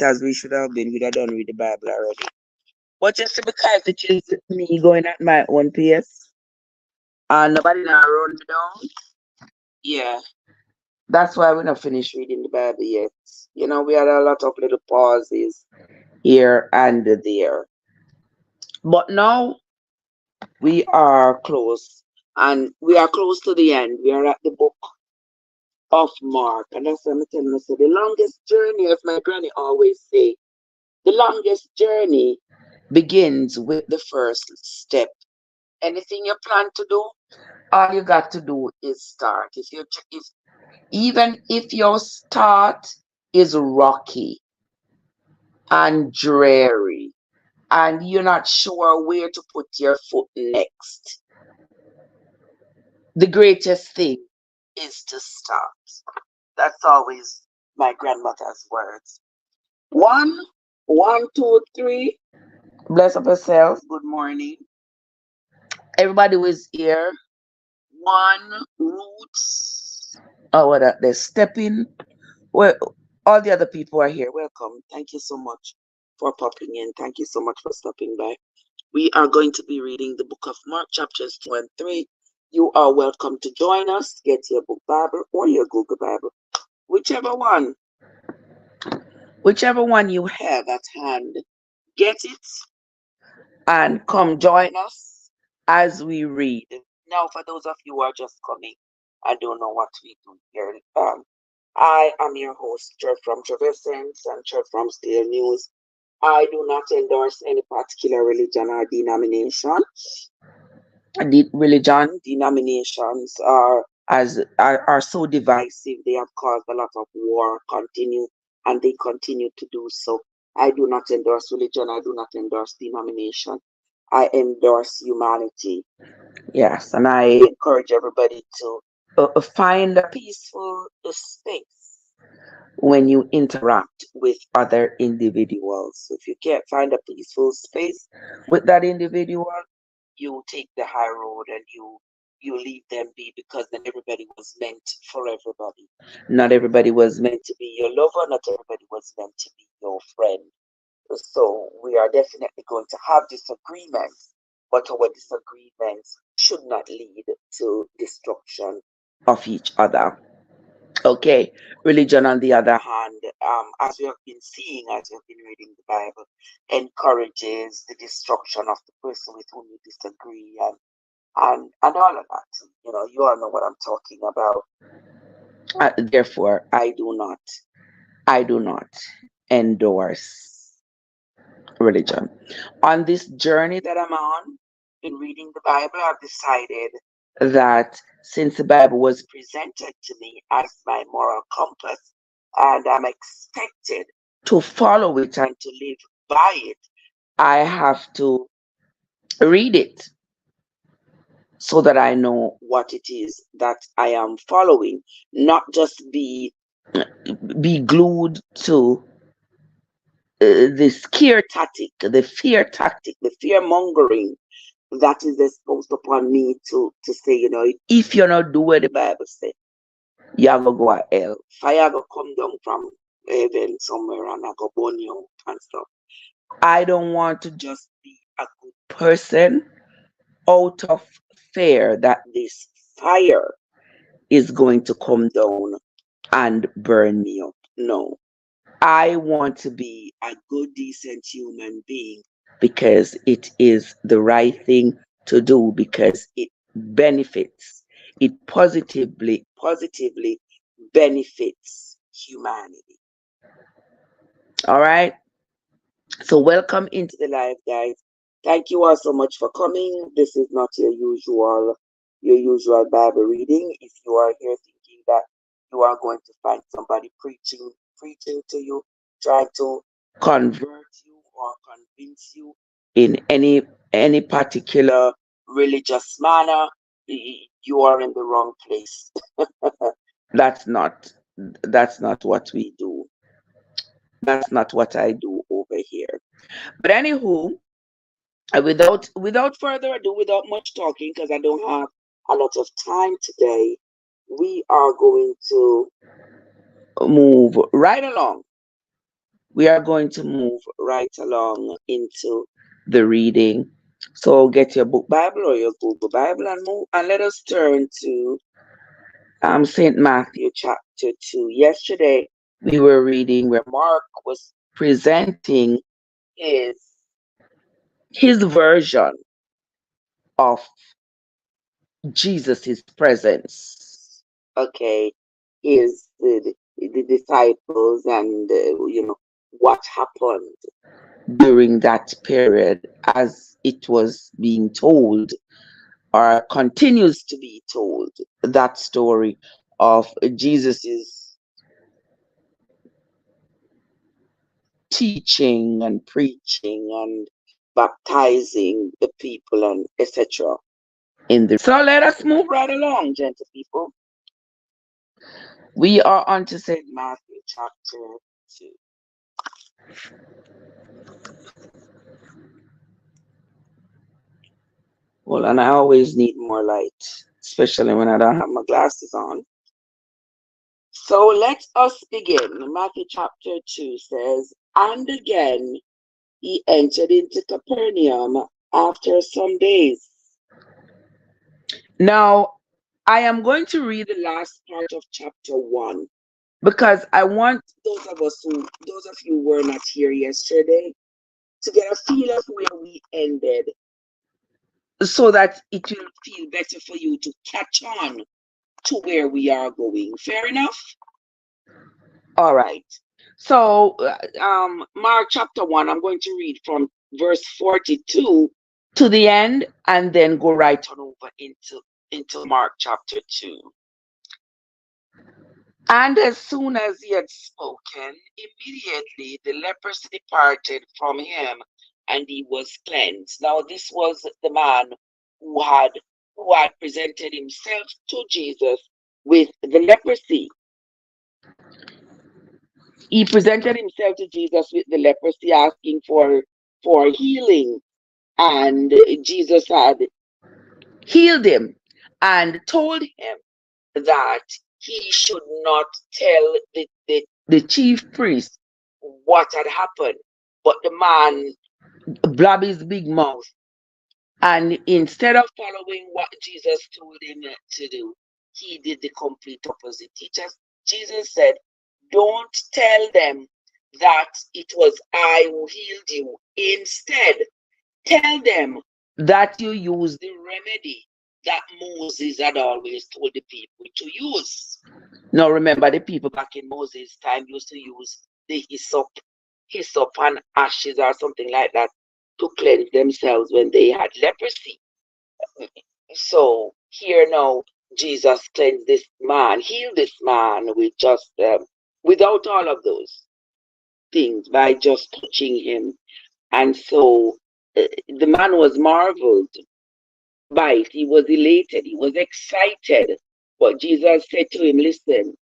as we should have been. We'd have done read the Bible already. But just because it is me going at my own pace and nobody now run me down, yeah, that's why we're not finished reading the Bible yet. You know, we had a lot of little pauses here and there. But now we are close, and we are close to the end. We are at the book of Mark, and that's what I'm telling you. So the longest journey, as my granny always say, the longest journey begins with the first step. Anything you plan to do, all you got to do is start. If even if your start is rocky and dreary, and you're not sure where to put your foot next, the greatest thing is to start. That's always my grandmother's words. One, one, two, three. Bless up yourself. Good morning. Everybody who is here. One, roots. Oh, what are they stepping? Well, all the other people are here. Welcome. Thank you so much for popping in. Thank you so much for stopping by. We are going to be reading the book of Mark, chapters 2 and 3. You are welcome to join us. Get your book Bible or your Google Bible, whichever one you have at hand. Get it and come join us as we read. Now, for those of you who are just coming, I don't know what we do here. I am your host, Trev from Trevessence and Trev from Steel News. I do not endorse any particular religion or denomination. Denominations are so divisive. They have caused a lot of war, and they continue to do so. I do not endorse religion. I do not endorse denomination. I endorse humanity. Yes, and I encourage everybody to find a peaceful space when you interact with other individuals. If you can't find a peaceful space with that individual, you take the high road and you leave them be, because then everybody was meant for everybody. Not everybody was meant to be your lover. Not everybody was meant to be your friend. So we are definitely going to have disagreements, but our disagreements should not lead to destruction of each other. Okay, religion, on the other hand, as we have been seeing, as we have been reading the Bible, encourages the destruction of the person with whom you disagree, and all of that. You know, you all know what I'm talking about. Therefore, I do not endorse religion. On this journey that I'm on in reading the Bible, I've decided that since the Bible was presented to me as my moral compass, and I'm expected to follow it and to live by it, I have to read it so that I know what it is that I am following, not just be glued to the scare tactic, the fear tactic, the fear mongering that is exposed upon me to say, you know, if you're not doing what the Bible says, you're gonna go to hell. Fire gonna come down from heaven somewhere and I go burn you and stuff. I don't want to just be a good person out of fear that this fire is going to come down and burn me up. No. I want to be a good, decent human being because it is the right thing to do, because it benefits, it positively benefits humanity. All right. So welcome into the live, guys. Thank you all so much for coming. This is not your usual Bible reading. If you are here thinking that you are going to find somebody preaching to you, trying to convert you or convince you in any particular religious manner, you are in the wrong place. That's not what we do. That's not what I do over here. But anywho, without further ado, without much talking, because I don't have a lot of time today, we are going to move right along we are going to move right along into the reading. So get your book Bible or your Google Bible and move, and let us turn to St. Matthew chapter 2. Yesterday we were reading where Mark was presenting his version of Jesus's presence. Okay, his the disciples and what happened during that period, as it was being told or continues to be told, that story of Jesus's teaching and preaching and baptizing the people and etc. So let us move right along, gentle people. We are on to St. Matthew chapter 2. Well, and I always need more light, especially when I don't have my glasses on. So let us begin. Matthew chapter 2 says, "And again he entered into Capernaum after some days." Now, I am going to read the last part of chapter 1 because I want those of you who were not here yesterday to get a feel of where we ended, so that it will feel better for you to catch on to where we are going. Fair enough? All right. So, Mark chapter 1, I'm going to read from verse 42 to the end and then go right on over into Mark chapter 2. "And as soon as he had spoken, immediately the leprosy departed from him, and he was cleansed." Now, this was the man who had presented himself to Jesus with the leprosy. He presented himself to Jesus with the leprosy, asking for healing, and Jesus had healed him and told him that he should not tell the chief priest what had happened. But the man blabbed his big mouth, and instead of following what Jesus told him to do, he did the complete opposite. Jesus said, "Don't tell them that it was I who healed you. Instead, tell them that you use the remedy that Moses had always told the people to use." Now, remember, the people back in Moses' time used to use the hyssop and ashes or something like that to cleanse themselves when they had leprosy. So here now, Jesus cleansed this man, healed this man with just without all of those things, by just touching him. And so the man was marveled by it. He was elated. He was excited. But Jesus said to him, "Listen,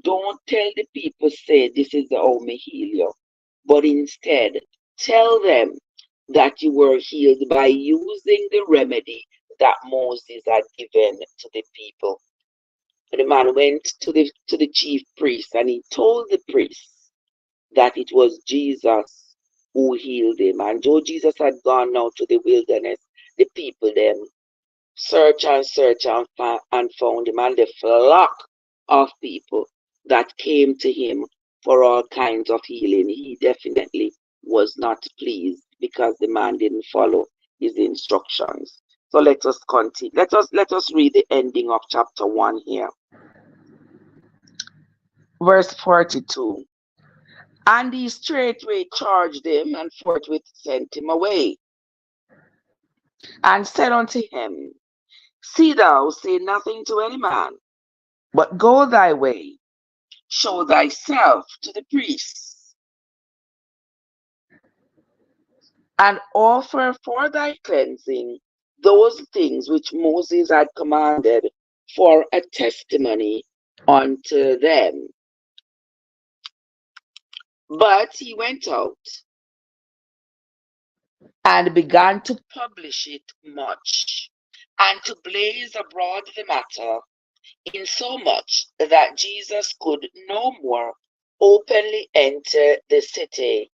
don't tell the people, say, this is how me heal you. But instead, tell them that you were healed by using the remedy that Moses had given to the people." The man went to the chief priest, and he told the priest that it was Jesus who healed him. And though Jesus had gone now to the wilderness, the people then search and search and found him, and the flock of people that came to him for all kinds of healing, he definitely was not pleased because the man didn't follow his instructions. So let us continue. Let us read the ending of chapter 1 here. Verse 42. "And he straightway charged him, and forthwith sent him away, and said unto him, See thou say nothing to any man, but go thy way, show thyself to the priests, and offer for thy cleansing those things which Moses had commanded, for a testimony unto them." But he went out and began to publish it much, and to blaze abroad the matter, insomuch that Jesus could no more openly enter the city,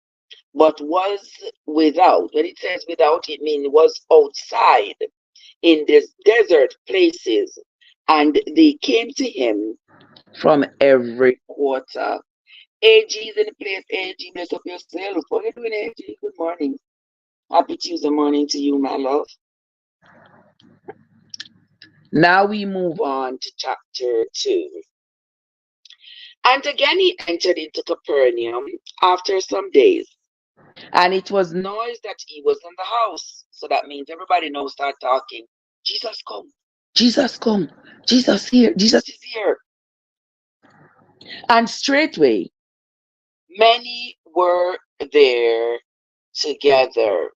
but was without. When it says without, it means was outside in these desert places, and they came to him from every quarter. AG is in the place. AG, bless up yourself. What are you doing, AG? Good morning. Happy Tuesday morning to you, my love. Now we move on to chapter 2. And again he entered into Capernaum after some days. And it was noise that he was in the house. So that means everybody now start talking. Jesus come. Jesus come. Jesus here. Jesus is here. And straightway many were there together,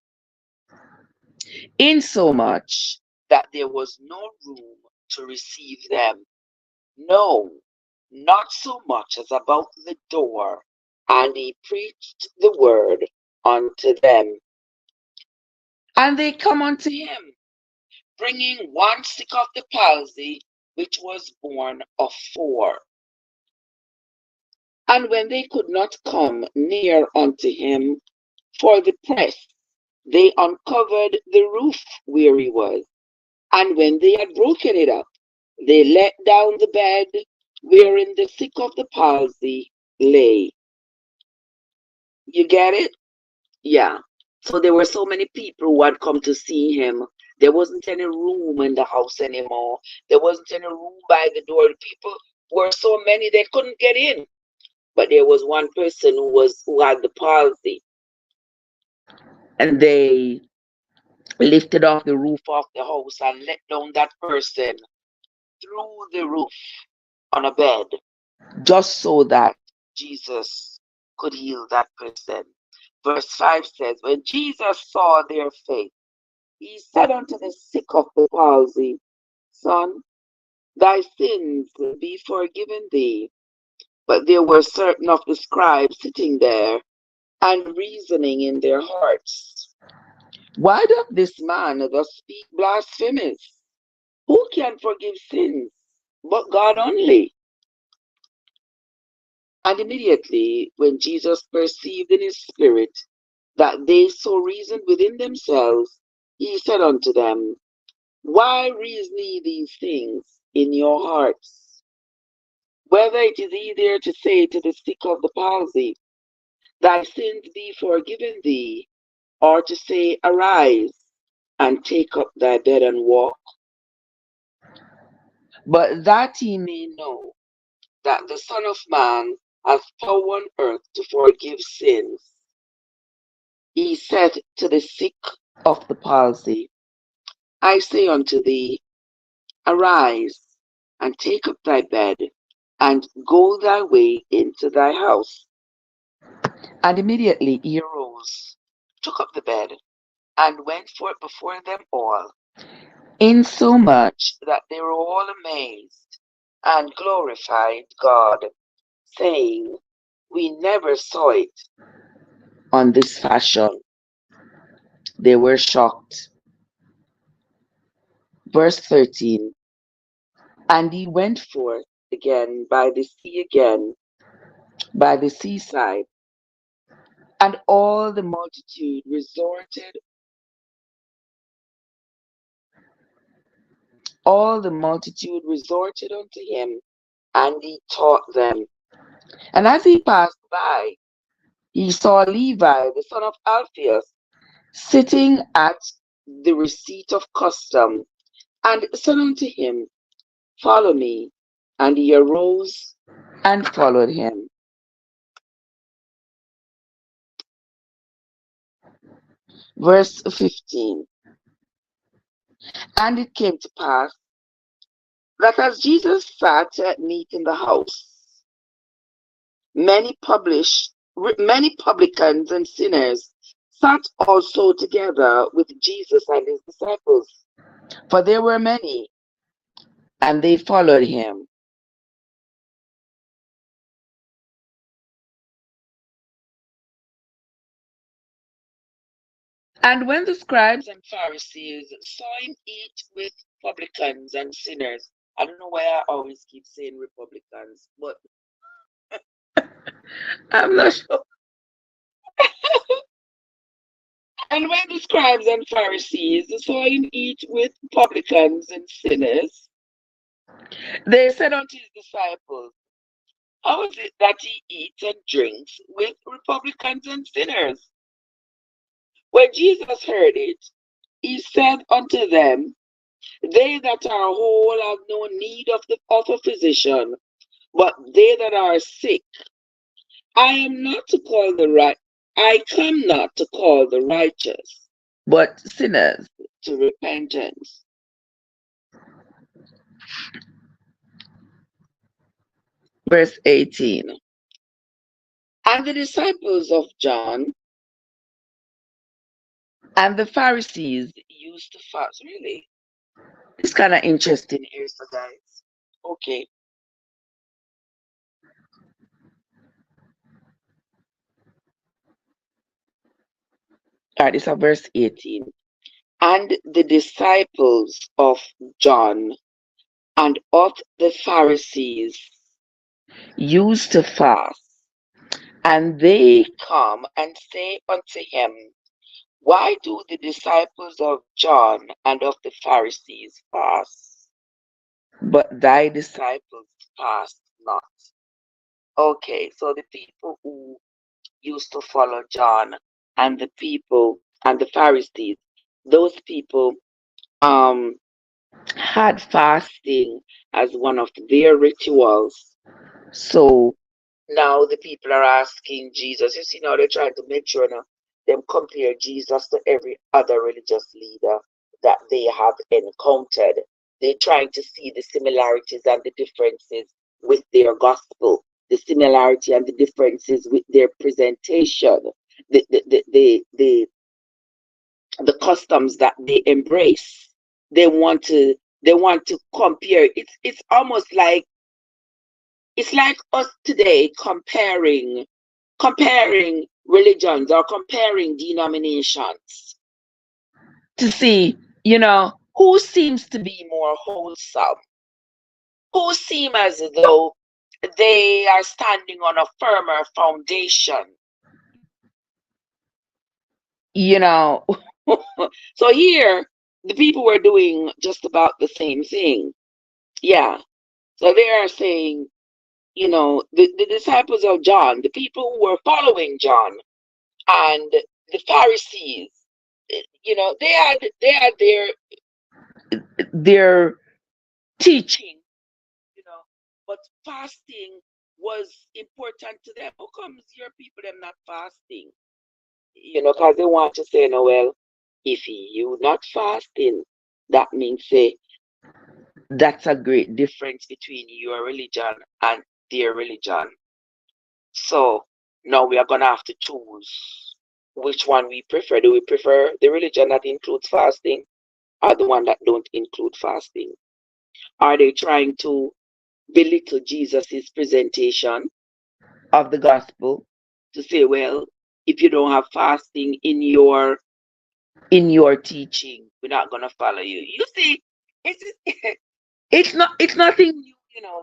insomuch that there was no room to receive them. No, not so much as about the door. And he preached the word unto them. And they come unto him, bringing one sick of the palsy, which was born of 4. And when they could not come near unto him for the press, they uncovered the roof where he was. And when they had broken it up, they let down the bed wherein the sick of the palsy lay. You get it? Yeah. So there were so many people who had come to see him. There wasn't any room in the house anymore. There wasn't any room by the door. The people were so many they couldn't get in. But there was one person who had the palsy. And they lifted off the roof of the house and let down that person through the roof on a bed, just so that Jesus could heal that person. Verse 5 says, when Jesus saw their faith, he said unto the sick of the palsy, Son, thy sins be forgiven thee. But there were certain of the scribes sitting there and reasoning in their hearts, why doth this man thus speak blasphemies? Who can forgive sins but God only? And immediately, when Jesus perceived in his spirit that they so reasoned within themselves, he said unto them, why reason ye these things in your hearts? Whether it is easier to say to the sick of the palsy, thy sins be forgiven thee, or to say, arise and take up thy bed and walk. But that ye may know that the Son of Man hath power on earth to forgive sins, he said to the sick of the palsy, I say unto thee, arise and take up thy bed and go thy way into thy house. And immediately he arose, took up the bed, and went forth before them all, insomuch that they were all amazed and glorified God, saying, we never saw it on this fashion. They were shocked. Verse 13, and he went forth again by the sea again, by the seaside, and all the multitude resorted unto him, and he taught them. And as he passed by, he saw Levi, the son of Alphaeus, sitting at the receipt of custom, and said unto him, follow me. And he arose and followed him. Verse 15. And it came to pass that as Jesus sat at meat in the house, many publicans and sinners sat also together with Jesus and his disciples, for there were many, and they followed him. And when the scribes and Pharisees saw him eat with publicans and sinners, I don't know why I always keep saying Republicans, but I'm not sure. And when the scribes and Pharisees saw him eat with publicans and sinners, they said unto his disciples, how is it that he eats and drinks with publicans and sinners? When Jesus heard it, he said unto them, they that are whole have no need of a physician, but they that are sick. I am not to call the right. I come not to call the righteous, but sinners to repentance. Verse 18. And the disciples of John and the Pharisees used to fast. Really? It's kind of interesting here, so guys. Okay. All right, this is verse 18. And the disciples of John and of the Pharisees used to fast, and they come and say unto him, why do the disciples of John and of the Pharisees fast, but thy disciples fast not? Okay, so the people who used to follow John and the people and the Pharisees, those people had fasting as one of their rituals. So now the people are asking Jesus, you see, now they're trying to make sure now them compare Jesus to every other religious leader that they have encountered. They're trying to see the similarities and the differences with their gospel, the similarity and the differences with their presentation, the customs that they embrace. They want to compare. It's almost like it's like us today comparing religions or comparing denominations to see, who seems to be more wholesome, who seem as though they are standing on a firmer foundation. So here the people were doing just about the same thing. Yeah. So they are saying, the disciples of John, the people who were following John and the Pharisees, they had their teaching, but fasting was important to them. How comes your people them not fasting? Because they want to say, no, well, if you not fasting, that means say that's a great difference between your religion and their religion. So now we are gonna have to choose which one we prefer. Do we prefer the religion that includes fasting or the one that don't include fasting? Are they trying to belittle Jesus's presentation of the gospel to say, well, if you don't have fasting in your teaching, we're not gonna follow you? You see, it's it's nothing new,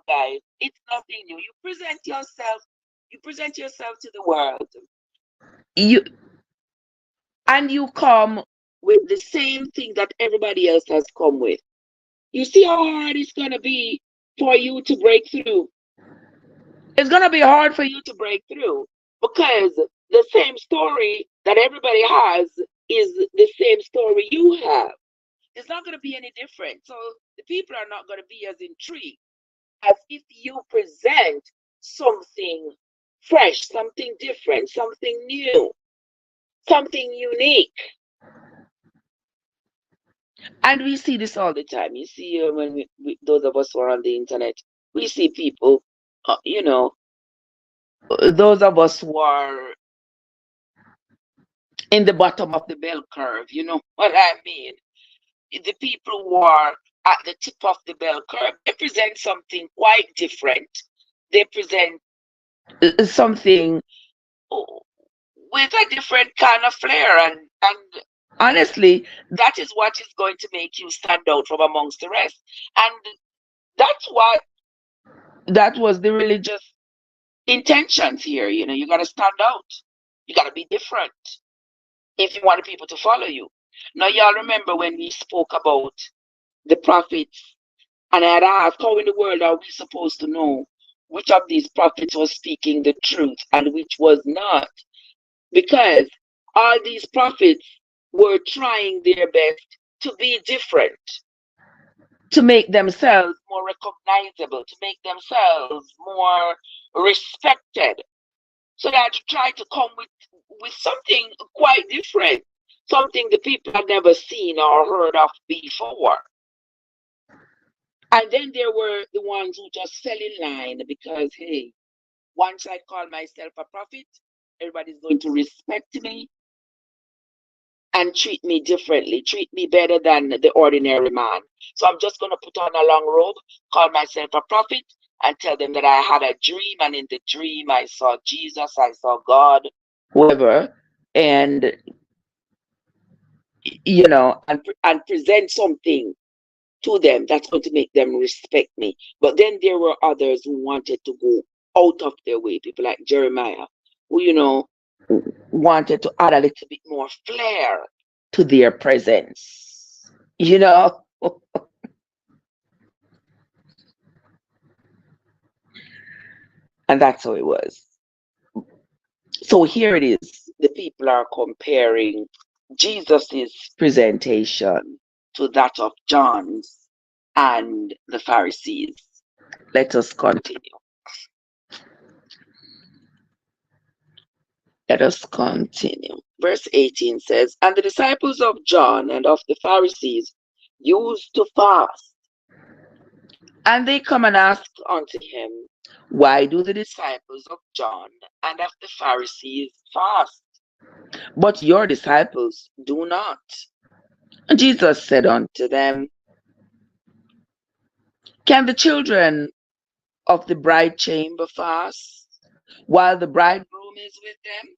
guys. It's nothing new. You present yourself to the world. You come with the same thing that everybody else has come with. You see how hard it's gonna be for you to break through. It's gonna be hard for you to break through because the same story that everybody has is the same story you have. It's not gonna be any different. So the people are not gonna be as intrigued as if you present something fresh, something different, something new, something unique. And we see this all the time. You see, when those of us who are on the internet, we see people, those of us who are in the bottom of the bell curve, you know what I mean? The people who are at the tip of the bell curve, they present something quite different. They present something with a different kind of flair, and honestly, that is what is going to make you stand out from amongst the rest. And that was the religious intentions here. You got to stand out. You got to be different if you want people to follow you. Now, y'all remember when we spoke about the prophets, and I had asked, how in the world are we supposed to know which of these prophets was speaking the truth and which was not? Because all these prophets were trying their best to be different, to make themselves more recognizable, to make themselves more respected. So that to try to come with something quite different, something the people had never seen or heard of before. And then there were the ones who just fell in line because, hey, once I call myself a prophet, everybody's going to respect me and treat me differently, treat me better than the ordinary man. So I'm just going to put on a long robe, call myself a prophet, and tell them that I had a dream, and in the dream I saw Jesus, I saw God, whoever, and and present something to them that's going to make them respect me. But then there were others who wanted to go out of their way, people like Jeremiah, who wanted to add a little bit more flair to their presence. And that's how it was. So here it is. The people are comparing Jesus's presentation to that of John's and the Pharisees. Let us continue. Let us continue. Verse 18 says, and the disciples of John and of the Pharisees used to fast. And they come and ask unto him, why do the disciples of John and of the Pharisees fast, but your disciples do not? And Jesus said unto them, can the children of the bride chamber fast while the bridegroom is with them?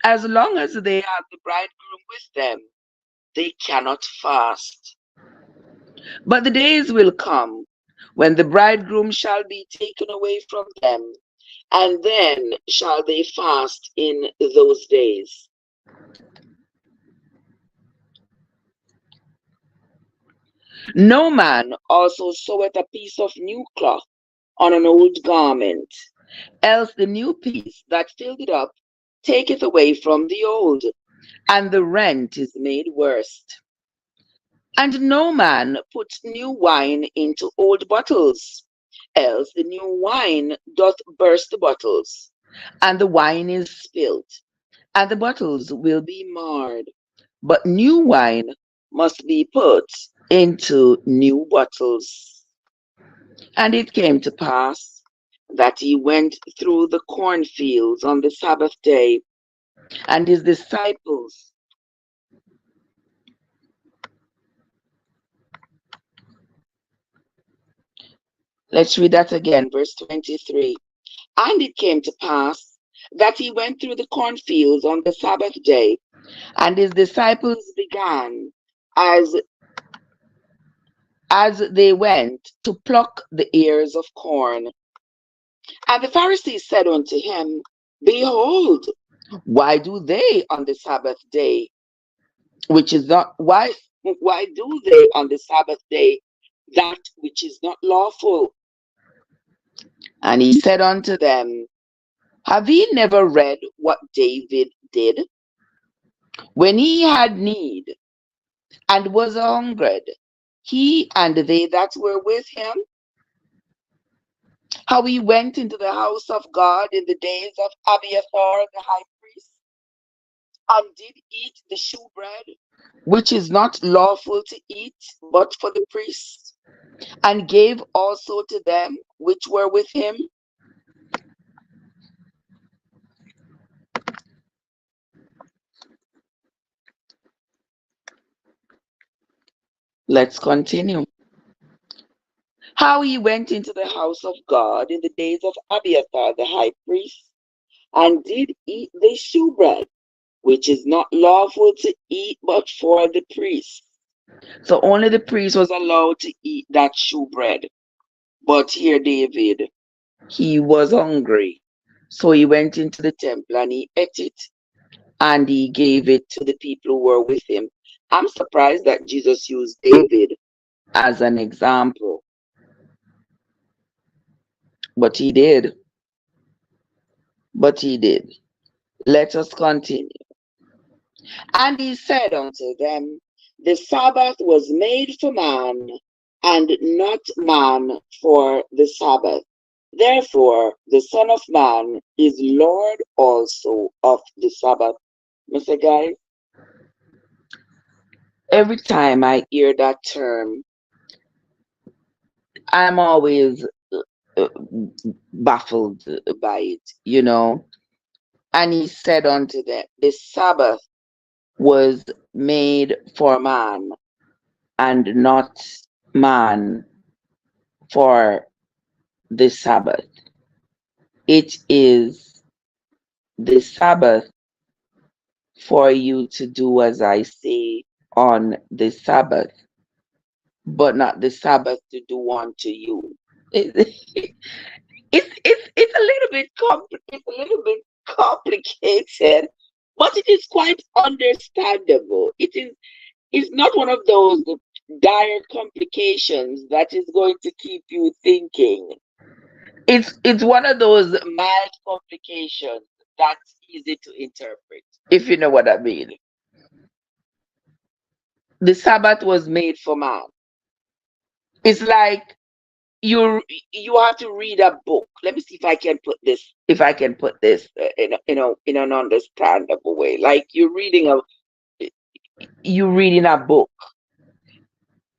As long as they have the bridegroom with them, they cannot fast. But the days will come when the bridegroom shall be taken away from them, and then shall they fast in those days. No man also seweth a piece of new cloth on an old garment, else the new piece that filled it up taketh away from the old, and the rent is made worse. And no man puts new wine into old bottles, else the new wine doth burst the bottles, and the wine is spilt, and the bottles will be marred. But new wine must be put into new bottles. And it came to pass that he went through the cornfields on the Sabbath day, and his disciples let's read that again, verse 23. And it came to pass that he went through the cornfields on the Sabbath day, and his disciples began as they went to pluck the ears of corn. And the Pharisees said unto him, behold, why do they on the Sabbath day, which is not, why do they on the Sabbath day that which is not lawful? And he said unto them, have ye never read what David did when he had need and was hungered, he and they that were with him? How he went into the house of God in the days of Abiathar the high priest, and did eat the shewbread, which is not lawful to eat but for the priests, and gave also to them which were with him. Let's continue. How he went into the house of God in the days of Abiathar the high priest, and did eat the shewbread, which is not lawful to eat but for the priest. So only the priest was allowed to eat that shewbread. But here David He was hungry. So he went into the temple and he ate it and he gave it to the people who were with him. I'm surprised that Jesus used David as an example, but he did. But he did. Let us continue. And he said unto them, the Sabbath was made for man, and not man for the Sabbath. Therefore, the Son of Man is Lord also of the Sabbath. Mr. Guys, every time I hear that term, I'm always uh, baffled by it, you know. And he said unto them, the Sabbath was made for man, and not man for the Sabbath. It is the Sabbath for you to do as I say on the Sabbath, but not the Sabbath to do unto you. It's a little bit complicated, but it is quite understandable. It's not one of those dire complications that is going to keep you thinking. It's one of those mild complications that's easy to interpret, if you know what I mean. The Sabbath was made for man. It's like you have to read a book. Let me see if I can put this in an understandable way. Like you're reading a book.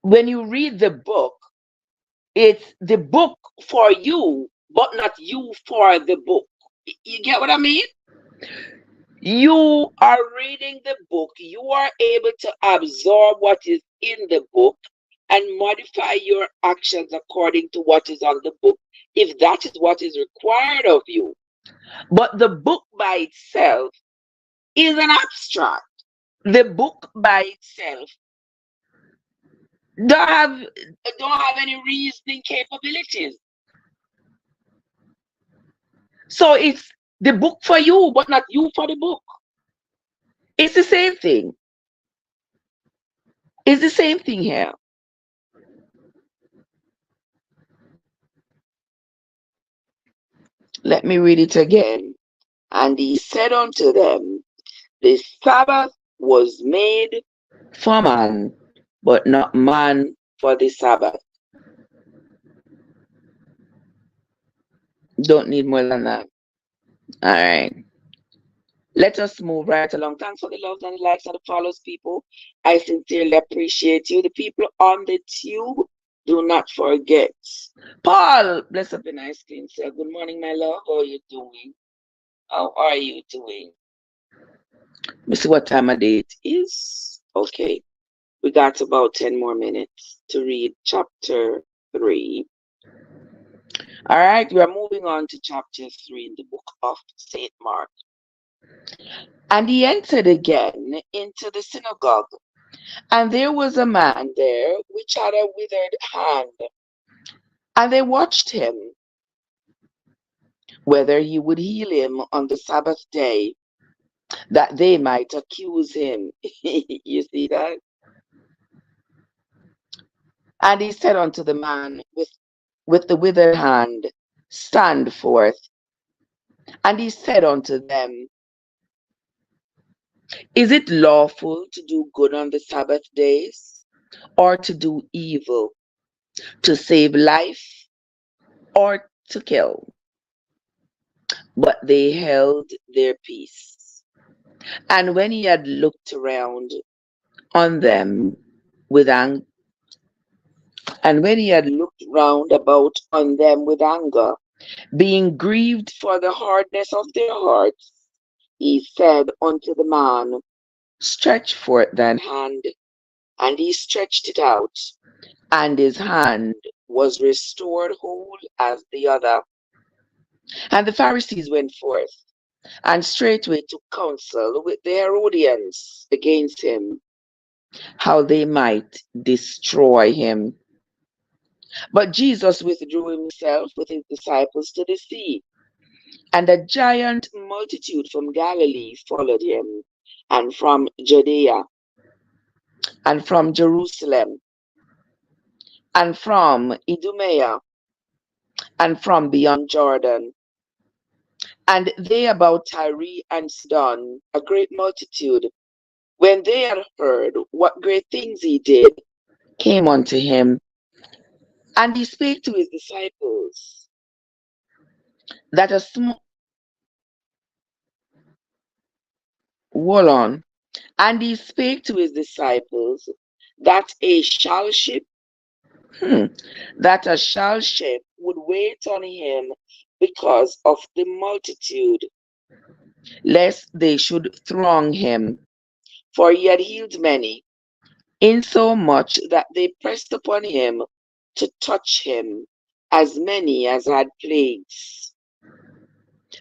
When you read the book, it's the book for you, but not you for the book. You get what I mean? You are reading the book, you are able to absorb what is in the book and modify your actions according to what is on the book, if that is what is required of you. But the book by itself is an abstract. The book by itself don't have any reasoning capabilities. So it's the book for you, but not you for the book. It's the same thing. It's the same thing here. Let me read it again. And he said unto them, the Sabbath was made for man, but not man for the Sabbath. Don't need more than that. All right. Let us move right along. Thanks for the love and the likes and the follows, people. I sincerely appreciate you. The people on the tube, do not forget. Paul, bless up and nice clean. Say good morning, my love. How are you doing? How are you doing? Let me see what time of day it is. Okay. We got about 10 more minutes to read chapter 3. All right, we are moving on to chapter 3 in the book of St. Mark. And he entered again into the synagogue, and there was a man there which had a withered hand. And they watched him, whether he would heal him on the Sabbath day, that they might accuse him. You see that? And he said unto the man with the withered hand, stand forth. And he said unto them, is it lawful to do good on the Sabbath days, or to do evil, to save life, or to kill? But they held their peace. And when he had looked around on them with anger, and when he had looked round about on them with anger, being grieved for the hardness of their hearts, he said unto the man, stretch forth thine hand. And he stretched it out, and his hand was restored whole as the other. And the Pharisees went forth, and straightway took counsel with the Herodians against him, how they might destroy him. But Jesus withdrew himself with his disciples to the sea, and a giant multitude from Galilee followed him, and from Judea, and from Jerusalem, and from Idumea, and from beyond Jordan. And they about Tyre and Sidon, a great multitude, when they had heard what great things he did, came unto him. And he spake to his disciples that a small, hold on. And he spake to his disciples that a shell ship, that a shell ship would wait on him because of the multitude, lest they should throng him. For he had healed many, insomuch that they pressed upon him to touch him, as many as had plagues.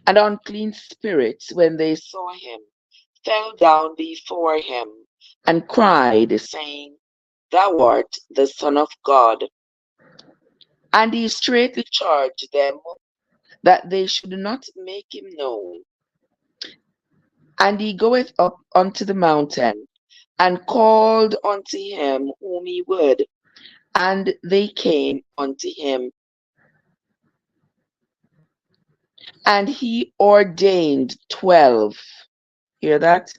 And unclean spirits, when they saw him, fell down before him, and cried, saying, Thou art the Son of God. And he straitly charged them that they should not make him known. And he goeth up unto the mountain, and called unto him whom he would, and they came unto him. And he ordained 12. Hear that?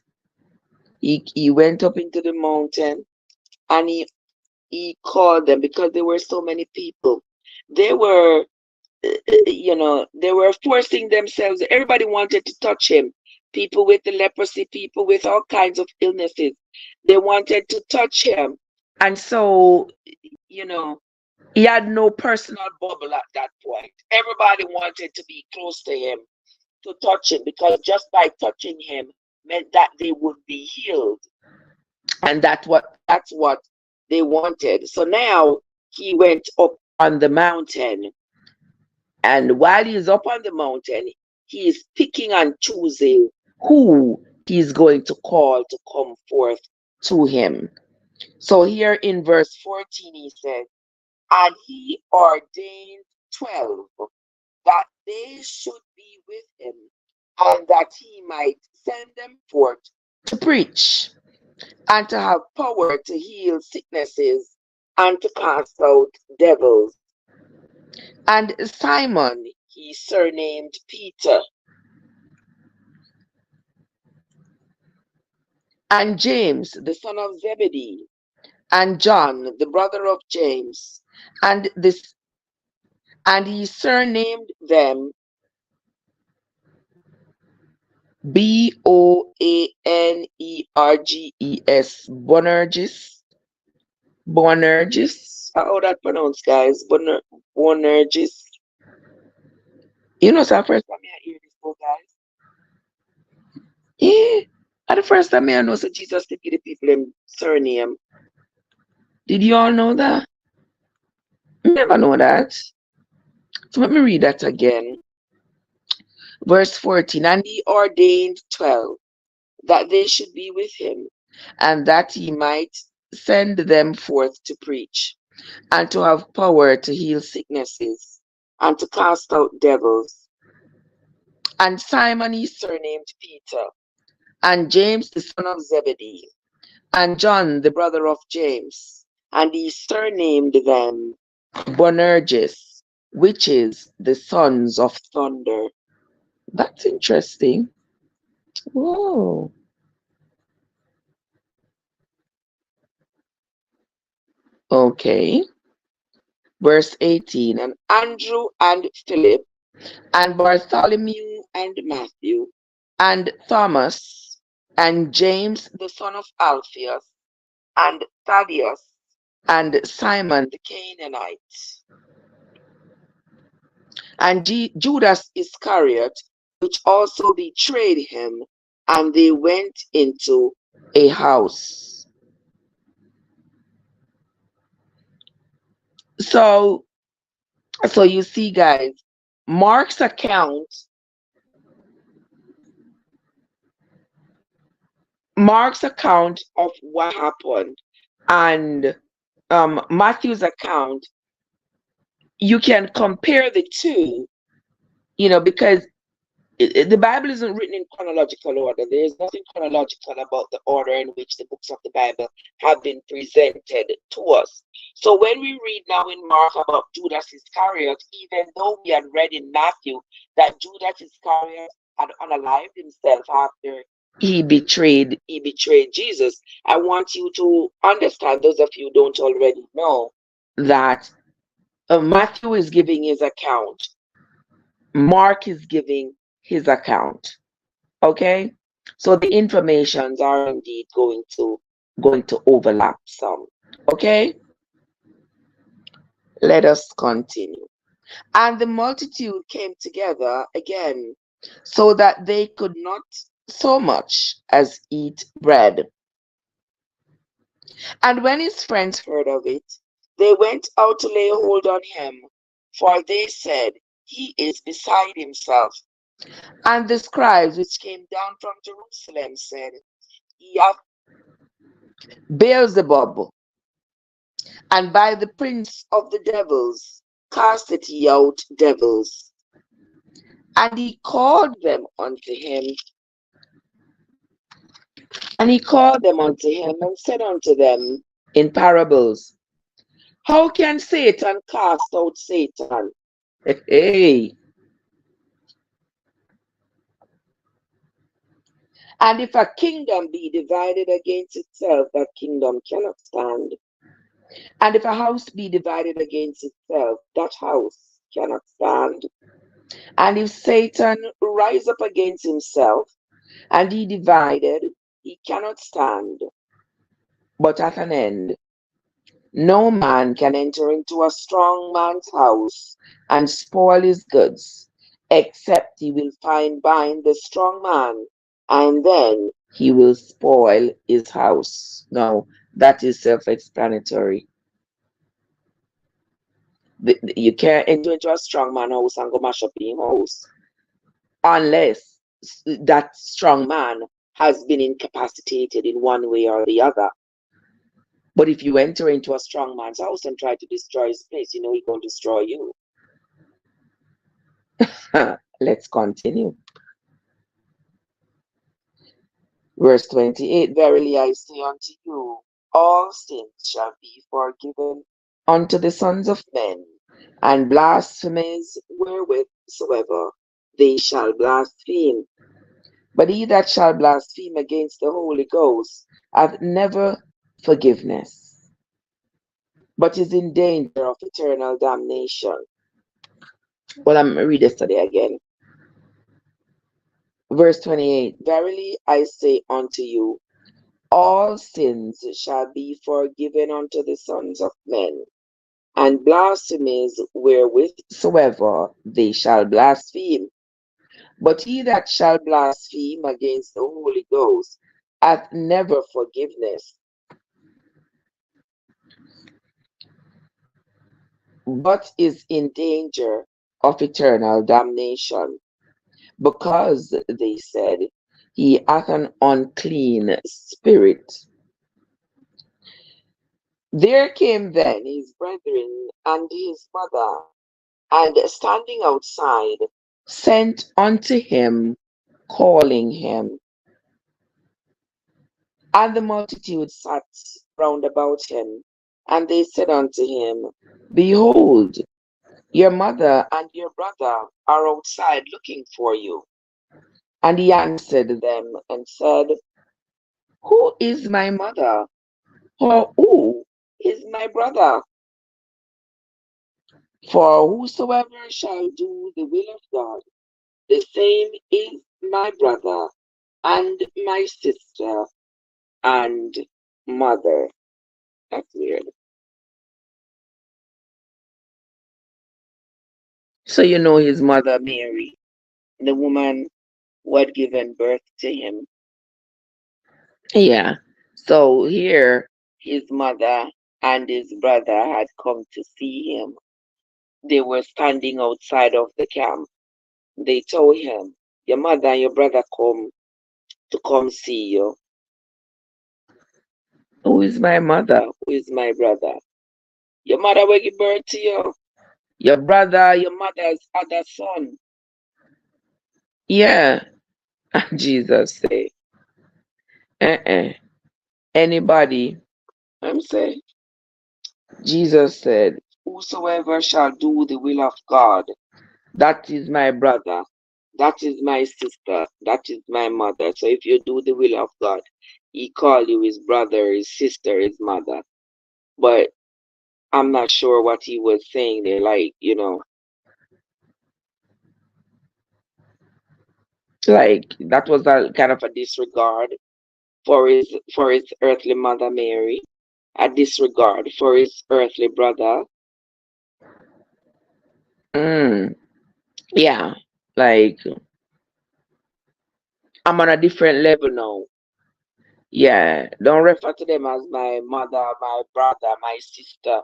He went up into the mountain, and he called them, because there were so many people. They were, they were forcing themselves. Everybody wanted to touch him. People with the leprosy, people with all kinds of illnesses. They wanted to touch him. And so, he had no personal bubble at that point. Everybody wanted to be close to him, to touch him, because just by touching him meant that they would be healed. And that's what they wanted. So now he went up on the mountain. And while he's up on the mountain, he is picking and choosing who he's going to call to come forth to him. So here in verse 14, he says, and he ordained 12 that they should be with him, and that he might send them forth to preach, and to have power to heal sicknesses, and to cast out devils. And Simon he surnamed Peter, and James the son of Zebedee, and John the brother of James, and he surnamed them Boanerges, Boanerges. How that pronounced, guys? Boanerges. It's the first time I hear this book, guys. Yeah. At the first time I know so Jesus to give the people them surname. Did you all know that? Never know that. So let me read that again. Verse 14, and he ordained 12 that they should be with him, and that he might send them forth to preach, and to have power to heal sicknesses, and to cast out devils. And Simon he surnamed Peter, and James the son of Zebedee, and John the brother of James, and he surnamed them Boanerges, which is the sons of thunder. That's interesting. Whoa. Okay. Verse 18, and Andrew and Philip, and Bartholomew and Matthew, and Thomas, and James the son of Alphaeus, and Thaddeus, and Simon the Canaanite, and Judas Iscariot, which also betrayed him, and they went into a house. So you see, guys, Mark's account of what happened, and Matthew's account you can compare the two, because the Bible isn't written in chronological order. There is nothing chronological about the order in which the books of the Bible have been presented to us. So when we read now in Mark about Judas Iscariot, even though we had read in Matthew that Judas Iscariot had unalived himself after he betrayed Jesus, I want you to understand, those of you who don't already know, that Matthew is giving his account. Mark is giving his account. Okay? So the informations are indeed going to overlap some. Okay? Let us continue. And the multitude came together again, so that they could not so much as eat bread. And when his friends heard of it, they went out to lay hold on him, for they said, he is beside himself. And the scribes which came down from Jerusalem said, he hath Beelzebub, and by the prince of the devils casteth he out devils. And he called them unto him, and said unto them in parables, how can Satan cast out Satan? Hey. And if a kingdom be divided against itself, that kingdom cannot stand. And if a house be divided against itself, that house cannot stand. And if Satan rise up against himself, and he divided, he cannot stand, but at an end. No man can enter into a strong man's house and spoil his goods, except he will bind the strong man, and then he will spoil his house. Now, that is self-explanatory. You can't enter into a strong man's house and go mash up his house, unless that strong man has been incapacitated in one way or the other. But if you enter into a strong man's house and try to destroy his place, he's going to destroy you. Let's continue. Verse 28, verily I say unto you, all sins shall be forgiven unto the sons of men, and blasphemies wherewithsoever they shall blaspheme. But he that shall blaspheme against the Holy Ghost hath never forgiveness, but is in danger of eternal damnation. Well, I'm read this today again. Verse 28, verily I say unto you, all sins shall be forgiven unto the sons of men, and blasphemies wherewithsoever they shall blaspheme. But he that shall blaspheme against the Holy Ghost hath never forgiveness, but is in danger of eternal damnation, because they said, he hath an unclean spirit. There came then his brethren and his mother, and standing outside, sent unto him, calling him. And the multitude sat round about him, and they said unto him, behold, your mother and your brother are outside looking for you. And he answered them and said, who is my mother? Or who is my brother? For whosoever shall do the will of God, the same is my brother and my sister and mother. That's weird. So his mother Mary, the woman who had given birth to him. Yeah. So here his mother and his brother had come to see him. They were standing outside of the camp. They told him, your mother and your brother come see you. Who is my mother? Who is my brother? Your mother will give birth to you. Your brother, your mother's other son. Yeah. Jesus say, uh-uh. Anybody, I'm saying, Jesus said, whosoever shall do the will of God, that is my brother, that is my sister, that is my mother. So if you do the will of God, he call you his brother, his sister, his mother. But I'm not sure what he was saying there, like that was a kind of a disregard for his earthly mother Mary, a disregard for his earthly brother. Yeah, like I'm on a different level now. Yeah, don't refer to them as my mother, my brother, my sister,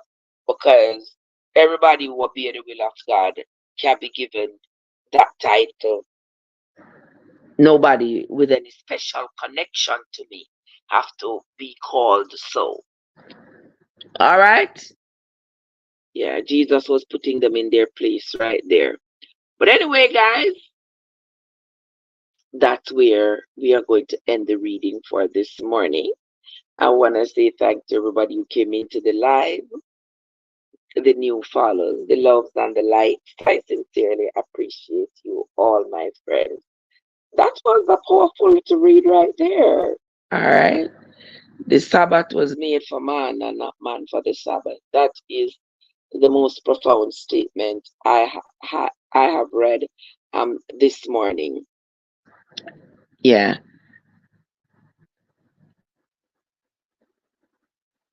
because everybody who obey the will of God can be given that title. Nobody with any special connection to me have to be called so. All right? Yeah, Jesus was putting them in their place right there. But anyway, guys, that's where we are going to end the reading for this morning. I want to say thanks to everybody who came into the live, the new followers, the loves and the lights. I sincerely appreciate you all, my friends. That was a powerful to read right there. All right. The Sabbath was made for man and not man for the Sabbath. That is the most profound statement I have read this morning. Yeah.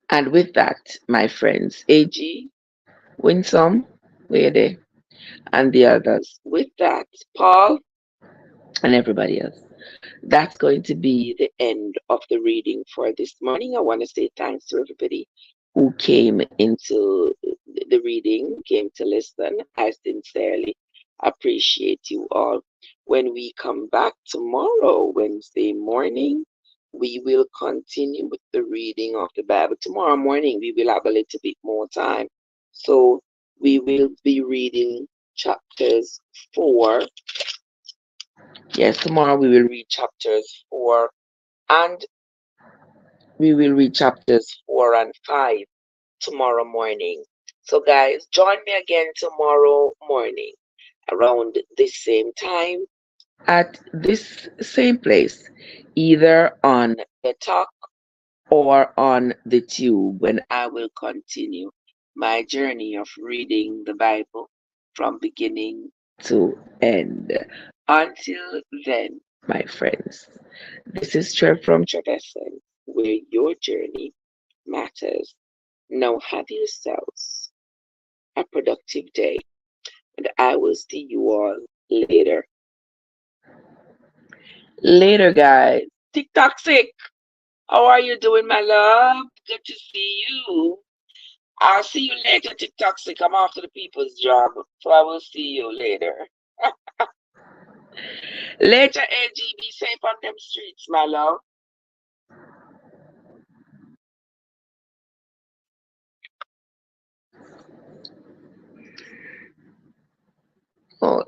And with that, my friends, AG, Winsome, where they, and the others. With that, Paul, and everybody else. That's going to be the end of the reading for this morning. I want to say thanks to everybody who came into the reading, came to listen. I sincerely appreciate you all. When we come back tomorrow, Wednesday morning, we will continue with the reading of the Bible. Tomorrow morning, we will have a little bit more time. So we will be reading chapters 4. Yes, tomorrow we will read chapters 4 and we will read chapters 4 and 5 tomorrow morning. So guys, join me again tomorrow morning around this same time at this same place, either on the talk or on the tube, when I will continue my journey of reading the Bible from beginning to end. Until then, my friends, this is Trev from Trevessence, where your journey matters. Now have yourselves a productive day, and I will see you all later. Later, guys. TikTok sick. How are you doing, my love? Good to see you. I'll see you later, TikTok sick. I'm after the people's job, so I will see you later. Later, AG. Be safe on them streets, my love. Oh,